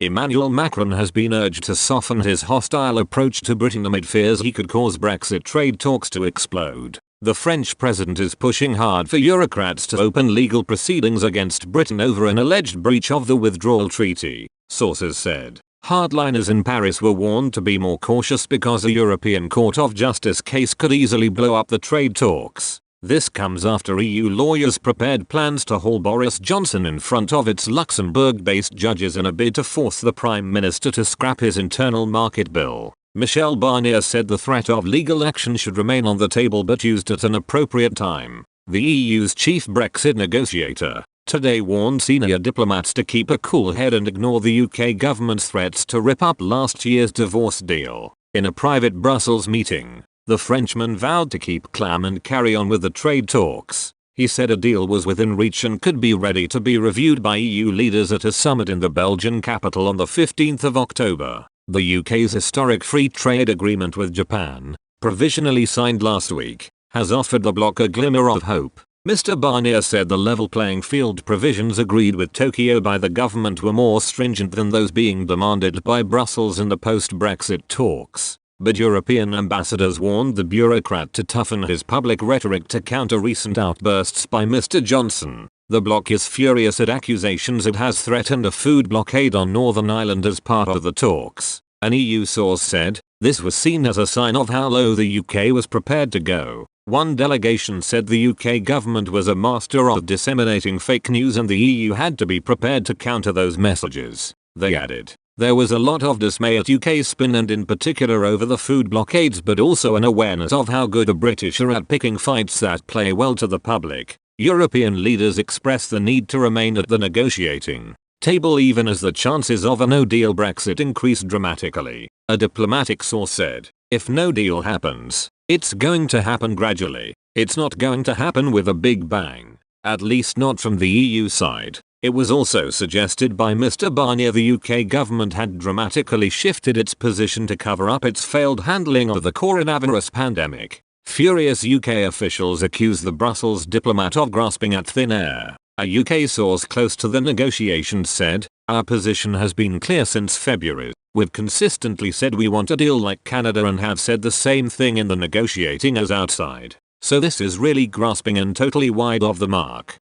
Emmanuel Macron has been urged to soften his hostile approach to Britain amid fears he could cause Brexit trade talks to explode. The French president is pushing hard for Eurocrats to open legal proceedings against Britain over an alleged breach of the withdrawal treaty, sources said. Hardliners in Paris were warned to be more cautious because a European Court of Justice case could easily blow up the trade talks. This comes after EU lawyers prepared plans to haul Boris Johnson in front of its Luxembourg-based judges in a bid to force the Prime Minister to scrap his internal market bill. Michel Barnier said the threat of legal action should remain on the table but used at an appropriate time. The EU's chief Brexit negotiator today warned senior diplomats to keep a cool head and ignore the UK government's threats to rip up last year's divorce deal. In a private Brussels meeting, the Frenchman vowed to keep calm and carry on with the trade talks. He said a deal was within reach and could be ready to be reviewed by EU leaders at a summit in the Belgian capital on the 15th of October. The UK's historic free trade agreement with Japan, provisionally signed last week, has offered the bloc a glimmer of hope. Mr. Barnier said the level playing field provisions agreed with Tokyo by the government were more stringent than those being demanded by Brussels in the post-Brexit talks. But European ambassadors warned the bureaucrat to toughen his public rhetoric to counter recent outbursts by Mr. Johnson. The bloc is furious at accusations it has threatened a food blockade on Northern Ireland as part of the talks. An EU source said, this was seen as a sign of how low the UK was prepared to go. One delegation said the UK government was a master of disseminating fake news and the EU had to be prepared to counter those messages. They added, there was a lot of dismay at UK spin and in particular over the food blockades but also an awareness of how good the British are at picking fights that play well to the public. European leaders expressed the need to remain at the negotiating table even as the chances of a no-deal Brexit increased dramatically. A diplomatic source said, if no deal happens, it's going to happen gradually. It's not going to happen with a big bang. At least not from the EU side. It was also suggested by Mr. Barnier the UK government had dramatically shifted its position to cover up its failed handling of the coronavirus pandemic. Furious UK officials accused the Brussels diplomat of grasping at thin air. A UK source close to the negotiations said, our position has been clear since February. We've consistently said we want a deal like Canada and have said the same thing in the negotiating as outside. So this is really grasping and totally wide of the mark.